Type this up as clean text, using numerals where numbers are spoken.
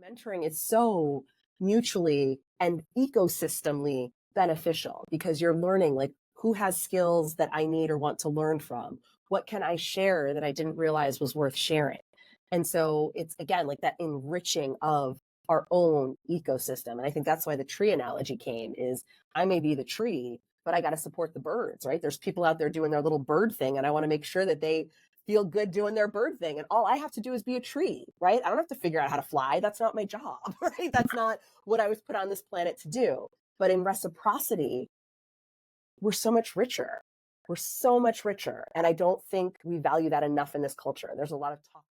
mentoring is so mutually and ecosystemly beneficial because you're learning like who has skills that I need or want to learn from. What can I share that I didn't realize was worth sharing? And so it's again like that enriching of our own ecosystem. And I think that's why the tree analogy came is I may be the tree, but I got to support the birds, right? There's people out there doing their little bird thing, and I want to make sure that they feel good doing their bird thing. And all I have to do is be a tree, right? I don't have to figure out how to fly. That's not my job, right? That's not what I was put on this planet to do. But in reciprocity, we're so much richer. We're so much richer. And I don't think we value that enough in this culture. There's a lot of talk